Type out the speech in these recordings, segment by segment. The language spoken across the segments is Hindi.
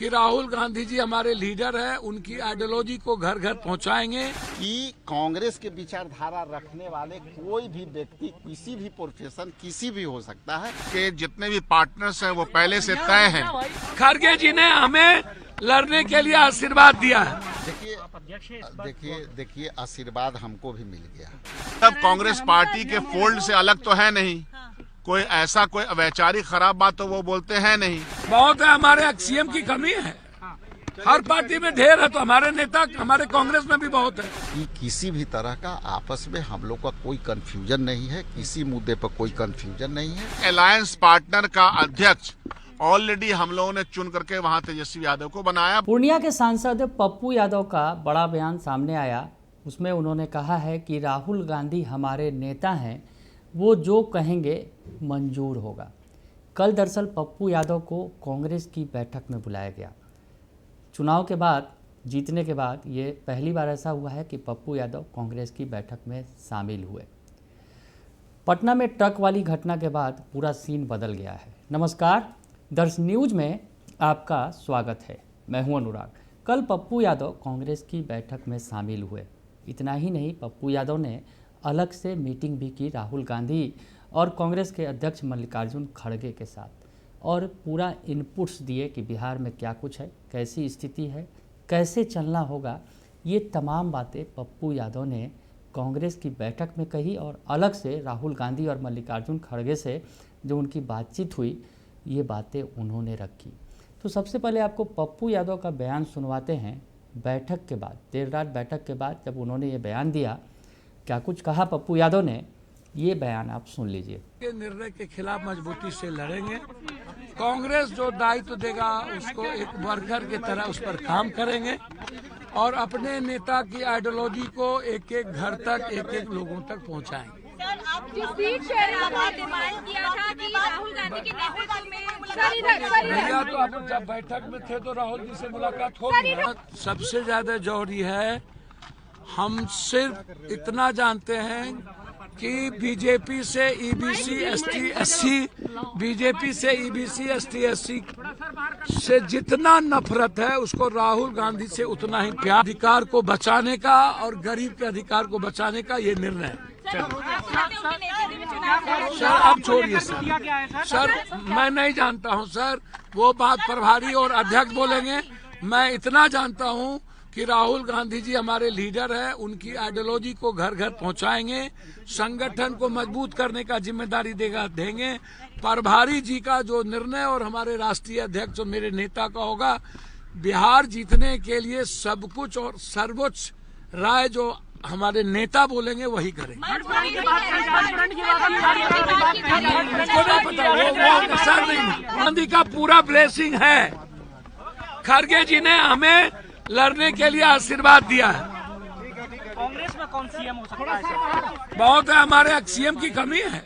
कि राहुल गांधी जी हमारे लीडर हैं, उनकी आइडियोलॉजी को घर घर पहुंचाएंगे। कि कांग्रेस के विचारधारा रखने वाले कोई भी व्यक्ति किसी भी प्रोफेशन किसी भी हो सकता है कि जितने भी पार्टनर्स हैं वो पहले से तय हैं। खड़गे जी ने हमें लड़ने के लिए आशीर्वाद दिया है। देखिए आशीर्वाद हमको भी मिल गया। तब कांग्रेस पार्टी के फोल्ड से अलग तो है नहीं, कोई ऐसा कोई वैचारिक खराब बात तो वो बोलते हैं नहीं। बहुत है, हमारे सीएम की कमी है, हर पार्टी में ढेर है, तो हमारे नेता हमारे कांग्रेस में भी बहुत है। कि किसी भी तरह का आपस में हम लोग का कोई कंफ्यूजन नहीं है, किसी मुद्दे पर कोई कंफ्यूजन नहीं है। अलायंस पार्टनर का अध्यक्ष ऑलरेडी हम लोगों ने चुन करके वहां तेजस्वी यादव को बनाया। पूर्णिया के सांसद पप्पू यादव का बड़ा बयान सामने आया। उसमें उन्होंने कहा है कि राहुल गांधी हमारे नेता हैं, वो जो कहेंगे मंजूर होगा। कल दरअसल पप्पू यादव को कांग्रेस की बैठक में बुलाया गया। चुनाव के बाद, जीतने के बाद ये पहली बार ऐसा हुआ है कि पप्पू यादव कांग्रेस की बैठक में शामिल हुए। पटना में ट्रक वाली घटना के बाद पूरा सीन बदल गया है। नमस्कार, दर्श न्यूज में आपका स्वागत है। मैं हूं अनुराग। कल पप्पू यादव कांग्रेस की बैठक में शामिल हुए। इतना ही नहीं, पप्पू यादव ने अलग से मीटिंग भी की राहुल गांधी और कांग्रेस के अध्यक्ष मल्लिकार्जुन खड़गे के साथ, और पूरा इनपुट्स दिए कि बिहार में क्या कुछ है, कैसी स्थिति है, कैसे चलना होगा। ये तमाम बातें पप्पू यादव ने कांग्रेस की बैठक में कही, और अलग से राहुल गांधी और मल्लिकार्जुन खड़गे से जो उनकी बातचीत हुई, ये बातें उन्होंने रखी। तो सबसे पहले आपको पप्पू यादव का बयान सुनवाते हैं। बैठक के बाद, देर रात बैठक के बाद जब उन्होंने ये बयान दिया, क्या कुछ कहा पप्पू यादव ने, ये बयान आप सुन लीजिए। के निर्णय के खिलाफ मजबूती से लड़ेंगे। कांग्रेस जो दायित्व देगा उसको एक वर्कर की तरह उस पर काम करेंगे, और अपने नेता की आइडियोलॉजी को एक एक घर तक, एक एक लोगों तक पहुंचाएंगे। सर, आप जिस सीट से डिमांड किया था कि राहुल गांधी के नेतृत्व में भैया, तो आप जब बैठक में थे तो राहुल जी से मुलाकात होगी। सबसे ज्यादा जरूरी है, हम सिर्फ इतना जानते हैं कि बीजेपी से ईबीसी एसटी एससी, बीजेपी से ईबीसी एसटी एससी से जितना नफरत है, उसको राहुल गांधी से उतना ही प्यार। अधिकार को बचाने का और गरीब के अधिकार को बचाने का ये निर्णय है। सर अब छोड़िए सर, मैं नहीं जानता हूं सर, वो बात प्रभारी और अध्यक्ष बोलेंगे। मैं इतना जानता हूं कि राहुल गांधी जी हमारे लीडर हैं, उनकी आइडियोलॉजी को घर घर पहुंचाएंगे, संगठन को मजबूत करने का जिम्मेदारी देंगे। प्रभारी जी का जो निर्णय और हमारे राष्ट्रीय अध्यक्ष और मेरे नेता का होगा, बिहार जीतने के लिए सब कुछ और सर्वोच्च राय जो हमारे नेता बोलेंगे वही करेंगे। गांधी का पूरा ब्लेसिंग है। खड़गे जी ने हमें लड़ने के लिए आशीर्वाद दिया है। कांग्रेस में कौन सीएम हो सकता है? बहुत है, हमारे सीएम की कमी है,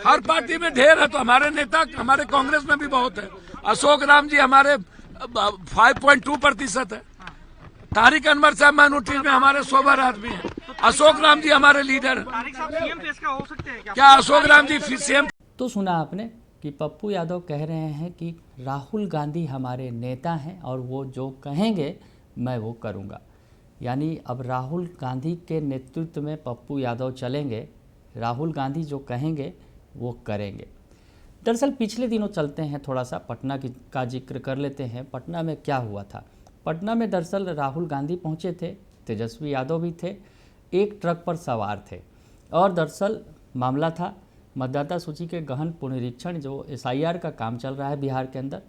हर पार्टी में ढेर है, तो हमारे नेता हमारे कांग्रेस में भी बहुत है। अशोक राम जी हमारे 5.2% है। तारिक अनवर साहब माइनॉरिटी में हमारे 100 आदमी हैं। अशोक राम जी हमारे लीडर हैं। क्या अशोक राम जी फिर सीएम? तो सुना आपने कि पप्पू यादव कह रहे हैं कि राहुल गांधी हमारे नेता हैं, और वो जो कहेंगे मैं वो करूंगा। यानी अब राहुल गांधी के नेतृत्व में पप्पू यादव चलेंगे, राहुल गांधी जो कहेंगे वो करेंगे। दरअसल पिछले दिनों चलते हैं, थोड़ा सा पटना का जिक्र कर लेते हैं। पटना में क्या हुआ था? पटना में दरअसल राहुल गांधी पहुंचे थे, तेजस्वी यादव भी थे, एक ट्रक पर सवार थे, और दरअसल मामला था मतदाता सूची के गहन पुनरीक्षण, जो SIR का काम चल रहा है बिहार के अंदर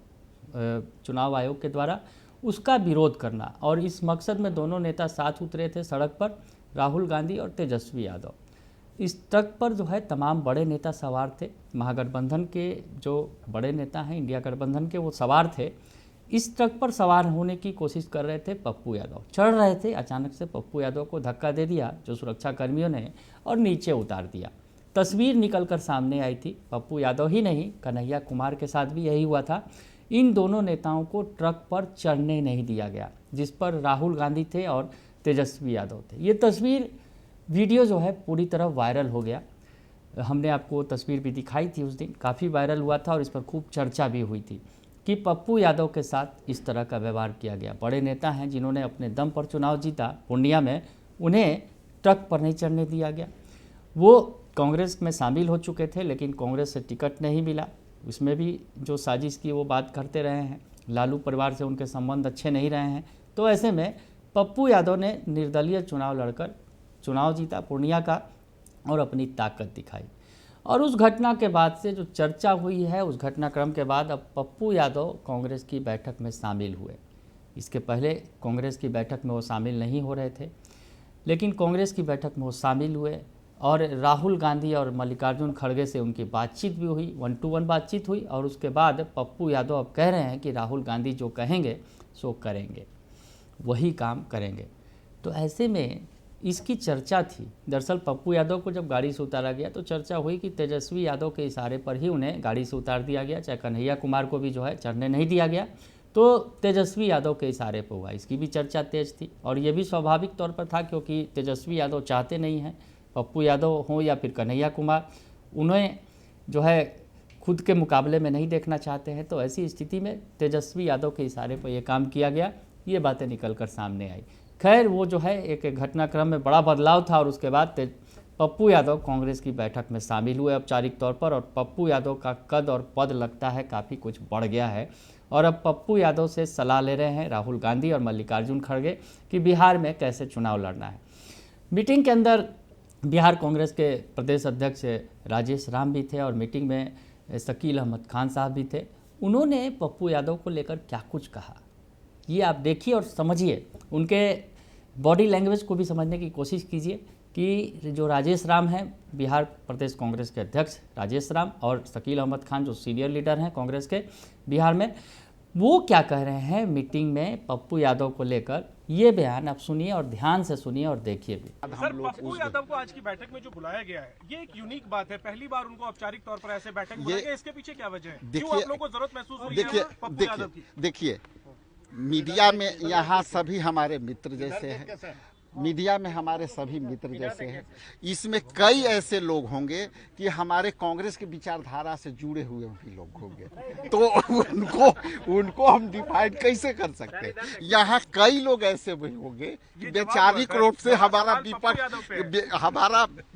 चुनाव आयोग के द्वारा, उसका विरोध करना। और इस मकसद में दोनों नेता साथ उतरे थे सड़क पर, राहुल गांधी और तेजस्वी यादव। इस ट्रक पर जो है तमाम बड़े नेता सवार थे। महागठबंधन के जो बड़े नेता हैं, इंडिया गठबंधन के, वो सवार थे। इस ट्रक पर सवार होने की कोशिश कर रहे थे पप्पू यादव, चढ़ रहे थे। अचानक से पप्पू यादव को धक्का दे दिया जो सुरक्षा कर्मियों ने, और नीचे उतार दिया। तस्वीर निकलकर सामने आई थी। पप्पू यादव ही नहीं, कन्हैया कुमार के साथ भी यही हुआ था। इन दोनों नेताओं को ट्रक पर चढ़ने नहीं दिया गया, जिस पर राहुल गांधी थे और तेजस्वी यादव थे। ये तस्वीर, वीडियो जो है पूरी तरह वायरल हो गया। हमने आपको तस्वीर भी दिखाई थी उस दिन, काफ़ी वायरल हुआ था और इस पर खूब चर्चा भी हुई थी। कि पप्पू यादव के साथ इस तरह का व्यवहार किया गया। बड़े नेता हैं जिन्होंने अपने दम पर चुनाव जीता पूर्णिया में, उन्हें ट्रक पर नहीं चढ़ने दिया गया। वो कांग्रेस में शामिल हो चुके थे लेकिन कांग्रेस से टिकट नहीं मिला, उसमें भी जो साजिश की वो बात करते रहे हैं। लालू परिवार से उनके संबंध अच्छे नहीं रहे हैं। तो ऐसे में पप्पू यादव ने निर्दलीय चुनाव लड़कर चुनाव जीता पूर्णिया का और अपनी ताकत दिखाई। और उस घटना के बाद से जो चर्चा हुई है, उस घटनाक्रम के बाद अब पप्पू यादव कांग्रेस की बैठक में शामिल हुए। इसके पहले कांग्रेस की बैठक में वो शामिल नहीं हो रहे थे, लेकिन कांग्रेस की बैठक में वो शामिल हुए और राहुल गांधी और मल्लिकार्जुन खड़गे से उनकी बातचीत भी हुई, 1-to-1 बातचीत हुई। और उसके बाद पप्पू यादव अब कह रहे हैं कि राहुल गांधी जो कहेंगे सो करेंगे, वही काम करेंगे। तो ऐसे में इसकी चर्चा थी। दरअसल पप्पू यादव को जब गाड़ी से उतारा गया तो चर्चा हुई कि तेजस्वी यादव के इशारे पर ही उन्हें गाड़ी से उतार दिया गया, चाहे कन्हैया कुमार को भी जो है चढ़ने नहीं दिया गया, तो तेजस्वी यादव के इशारे पर हुआ। इसकी भी चर्चा तेज थी और ये भी स्वाभाविक तौर पर था क्योंकि तेजस्वी यादव चाहते नहीं हैं पप्पू यादव हों या फिर कन्हैया कुमार, उन्हें जो है खुद के मुकाबले में नहीं देखना चाहते हैं। तो ऐसी स्थिति में तेजस्वी यादव के इशारे पर यह काम किया गया, ये बातें निकल कर सामने आई। खैर वो जो है एक घटनाक्रम में बड़ा बदलाव था और उसके बाद पप्पू यादव कांग्रेस की बैठक में शामिल हुए औपचारिक तौर पर। और पप्पू यादव का कद और पद लगता है काफ़ी कुछ बढ़ गया है और अब पप्पू यादव से सलाह ले रहे हैं राहुल गांधी और मल्लिकार्जुन खड़गे कि बिहार में कैसे चुनाव लड़ना है। मीटिंग के अंदर बिहार कांग्रेस के प्रदेश अध्यक्ष राजेश राम भी थे और मीटिंग में शकील अहमद खान साहब भी थे। उन्होंने पप्पू यादव को लेकर क्या कुछ कहा, ये आप देखिए और समझिए, उनके बॉडी लैंग्वेज को भी समझने की कोशिश कीजिए कि जो राजेश राम हैं बिहार प्रदेश कांग्रेस के अध्यक्ष राजेश राम और शकील अहमद खान जो सीनियर लीडर हैं कांग्रेस के बिहार में, वो क्या कह रहे हैं मीटिंग में पप्पू यादव को लेकर। ये बयान आप सुनिए और ध्यान से सुनिए और देखिए भी। सर, पप्पू यादव को आज की बैठक में जो बुलाया गया है, ये एक यूनिक बात है। पहली बार उनको औपचारिक तौर पर ऐसे बैठक में बुलाया गया, इसके पीछे क्या वजह है? क्यों आप लोगों को जरूरत महसूस हुई है पप्पू यादव की? देखिए मीडिया में यहाँ सभी हमारे मित्र जैसे हैं, मीडिया में हमारे सभी मित्र जैसे हैं। इसमें कई ऐसे लोग होंगे कि हमारे कांग्रेस की विचारधारा से जुड़े हुए भी लोग होंगे, तो उनको हम डिफाइंड कैसे कर सकते हैं। यहाँ कई लोग ऐसे भी होंगे कि वैचारिक रूप से हमारा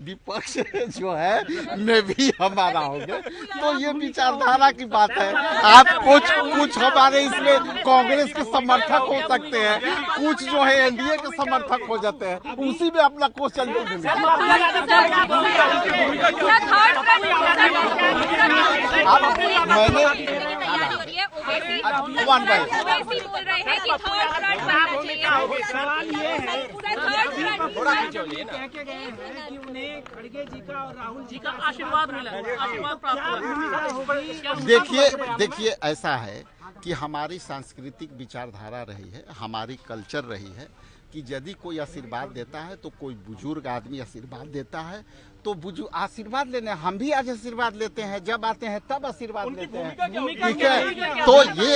विपक्ष जो है में भी हमारा होंगे। तो ये विचारधारा की बात है। आप कुछ हमारे इसमें कांग्रेस के समर्थक हो सकते हैं, कुछ जो है एनडीए के समर्थक हो जाते हैं, उसी में अपना क्वेश्चन खड़गे जी का और राहुल जी का आशीर्वाद मिला, आशीर्वाद प्राप्त। देखिए ऐसा है कि हमारी सांस्कृतिक विचारधारा रही है, हमारी कल्चर रही है कि यदि कोई आशीर्वाद देता है तो कोई बुजुर्ग आदमी आशीर्वाद देता है तो आशीर्वाद लेने हम भी आज आशीर्वाद लेते हैं, जब आते हैं तब आशीर्वाद लेते हैं, ठीक है। तो ये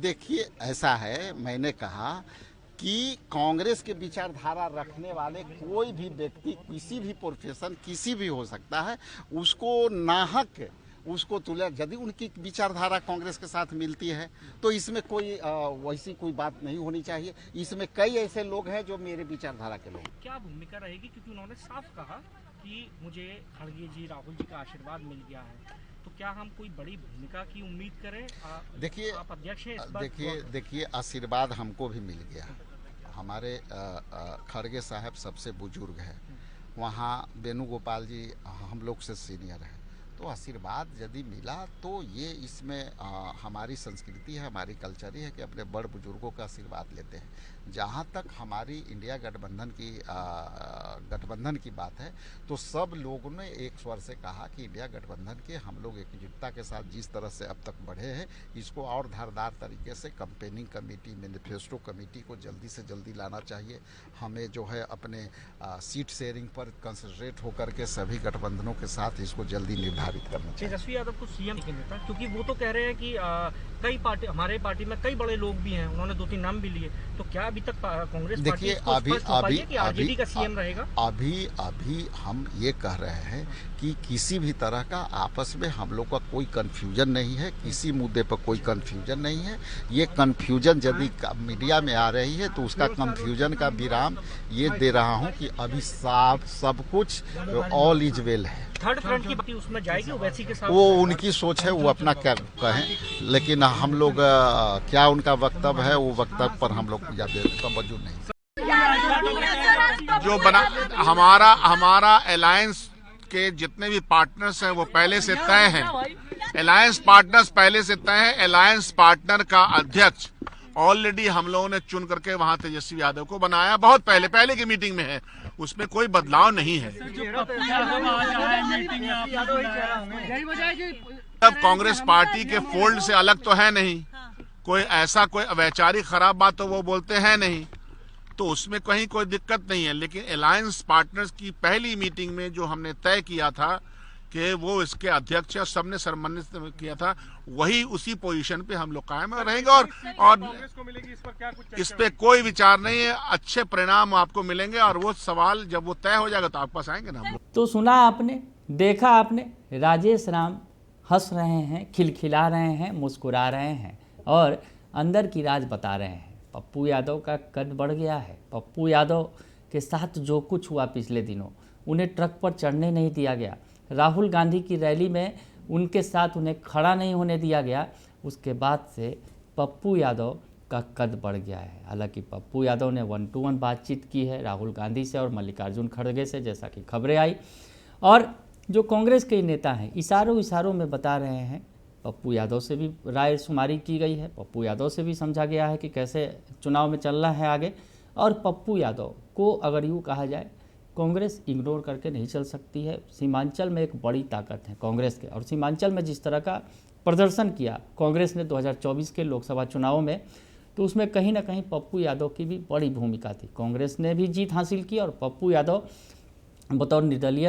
देखिए ऐसा है, मैंने कहा कि कांग्रेस के विचारधारा रखने वाले कोई भी व्यक्ति, किसी भी प्रोफेशन, किसी भी हो सकता है, उसको नाहक उसको तुले यदि उनकी विचारधारा कांग्रेस के साथ मिलती है तो इसमें कोई वैसी कोई बात नहीं होनी चाहिए। इसमें कई ऐसे लोग हैं जो मेरे विचारधारा के लोग। क्या भूमिका रहेगी, क्योंकि उन्होंने साफ कहा कि मुझे खड़गे जी, राहुल जी का आशीर्वाद मिल गया है, तो क्या हम कोई बड़ी भूमिका की उम्मीद करें? देखिए आप अध्यक्ष हैं, देखिए आशीर्वाद हमको भी मिल गया। हमारे खड़गे साहब सबसे बुजुर्ग है, वहाँ वेणुगोपाल जी हम लोग से सीनियर है, तो आशीर्वाद यदि मिला तो ये इसमें हमारी संस्कृति है, हमारी कल्चर ही है कि अपने बड़ बुजुर्गों का आशीर्वाद लेते हैं। जहाँ तक हमारी इंडिया गठबंधन की बात है तो सब लोगों ने एक स्वर से कहा कि इंडिया गठबंधन के हम लोग एकजुटता के साथ जिस तरह से अब तक बढ़े हैं, इसको और धारदार तरीके से कैंपेनिंग कमेटी, मैनिफेस्टो कमेटी को जल्दी से जल्दी लाना चाहिए। हमें जो है अपने सीट शेयरिंग पर कंसंट्रेट होकर के सभी गठबंधनों के साथ इसको जल्दी निर्धारित प्रभावित करना चाहिए। तेजस्वी यादव को सीएम के नेता, क्योंकि वो तो कह रहे हैं कि कई पार्टी, हमारे पार्टी में कई बड़े लोग भी हैं, उन्होंने 2-3 नाम भी लिए, तो क्या अभी तक कांग्रेस देखिए अभी हम ये कह रहे हैं कि किसी भी तरह का आपस में हम लोग का कोई कंफ्यूजन नहीं है, किसी मुद्दे पर कोई कंफ्यूजन नहीं है। ये कंफ्यूजन यदि मीडिया में आ रही है तो उसका कंफ्यूजन का विराम ये दे रहा हूँ कि अभी साफ सब कुछ ऑल इज वेल है। थर्ड फ्रंट की बात उसमें जाएगी ओवैसी के साथ, वो उनकी सोच है, वो अपना क्या कहें, लेकिन हम लोग क्या उनका वक्तव्य है वो वक्तव्य पर हम लोग ज्यादा तवज्जो नहीं। जो बना हमारा अलायंस के जितने भी पार्टनर्स हैं वो पहले से तय हैं। अलायंस पार्टनर्स पहले से तय हैं। अलायंस पार्टनर का अध्यक्ष ऑलरेडी हम लोगों ने चुन करके वहां तेजस्वी यादव को बनाया, बहुत पहले की मीटिंग में है, उसमें कोई बदलाव नहीं है। अब कांग्रेस पार्टी के फोल्ड से अलग तो है नहीं, कोई ऐसा कोई वैचारिक खराब बात तो वो बोलते हैं नहीं, तो उसमें कहीं कोई दिक्कत नहीं है। लेकिन अलायंस पार्टनर्स की पहली मीटिंग में जो हमने तय किया था कि वो इसके अध्यक्ष और सबने सम्मानित किया था, वही उसी पोजीशन पे हम लोग कायम रहेंगे। और कांग्रेस को मिलेगी इस पर क्या कुछ इस पे कोई विचार नहीं है, अच्छे परिणाम आपको मिलेंगे और वो सवाल जब वो तय हो जाएगा तो आपके पास आएंगे ना हम लोग। तो सुना आपने, देखा आपने, राजेश राम हंस रहे हैं, खिलखिला रहे हैं, मुस्कुरा रहे हैं और अंदर की राज बता रहे हैं। पप्पू यादव का कद बढ़ गया है। पप्पू यादव के साथ जो कुछ हुआ पिछले दिनों, उन्हें ट्रक पर चढ़ने नहीं दिया गया, राहुल गांधी की रैली में उनके साथ उन्हें खड़ा नहीं होने दिया गया, उसके बाद से पप्पू यादव का कद बढ़ गया है। हालांकि पप्पू यादव ने 1-to-1 बातचीत की है राहुल गांधी से और मल्लिकार्जुन खड़गे से, जैसा कि खबरें आई। और जो कांग्रेस के नेता हैं इशारों में बता रहे हैं, पप्पू यादव से भी राय शुमारी की गई है, पप्पू यादव से भी समझा गया है कि कैसे चुनाव में चलना है आगे। और पप्पू यादव को अगर यूँ कहा जाए, कांग्रेस इग्नोर करके नहीं चल सकती है। सीमांचल में एक बड़ी ताकत है कांग्रेस के, और सीमांचल में जिस तरह का प्रदर्शन किया कांग्रेस ने 2024 के लोकसभा चुनावों में, तो उसमें कहीं ना कहीं पप्पू यादव की भी बड़ी भूमिका थी। कांग्रेस ने भी जीत हासिल की और पप्पू यादव बतौर निर्दलीय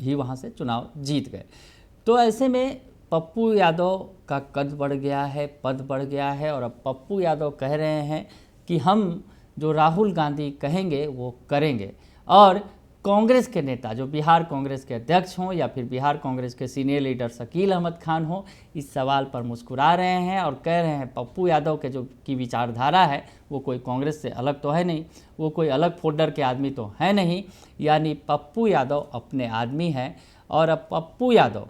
ही वहाँ से चुनाव जीत गए। तो ऐसे में पप्पू यादव का कद बढ़ गया है, पद बढ़ गया है, और अब पप्पू यादव कह रहे हैं कि हम जो राहुल गांधी कहेंगे वो करेंगे। और कांग्रेस के नेता जो बिहार कांग्रेस के अध्यक्ष हों या फिर बिहार कांग्रेस के सीनियर लीडर शकील अहमद खान हो, इस सवाल पर मुस्कुरा रहे हैं और कह रहे हैं पप्पू यादव के जो की विचारधारा है वो कोई कांग्रेस से अलग तो है नहीं, वो कोई अलग फोल्डर के आदमी तो है नहीं, यानी पप्पू यादव अपने आदमी हैं। और अब पप्पू यादव,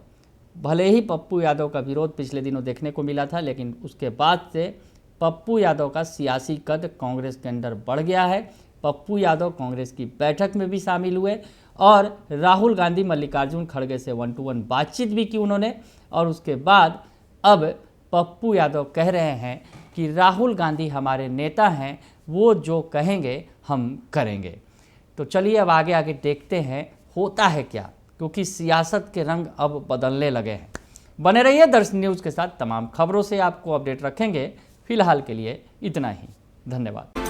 भले ही पप्पू यादव का विरोध पिछले दिनों देखने को मिला था, लेकिन उसके बाद से पप्पू यादव का सियासी कद कांग्रेस के अंदर बढ़ गया है। पप्पू यादव कांग्रेस की बैठक में भी शामिल हुए और राहुल गांधी मल्लिकार्जुन खड़गे से 1-to-1 बातचीत भी की उन्होंने। और उसके बाद अब पप्पू यादव कह रहे हैं कि राहुल गांधी हमारे नेता हैं, वो जो कहेंगे हम करेंगे। तो चलिए अब आगे देखते हैं होता है क्या, क्योंकि सियासत के रंग अब बदलने लगे हैं। बने रहिए दर्शन न्यूज़ के साथ, तमाम खबरों से आपको अपडेट रखेंगे। फिलहाल के लिए इतना ही, धन्यवाद।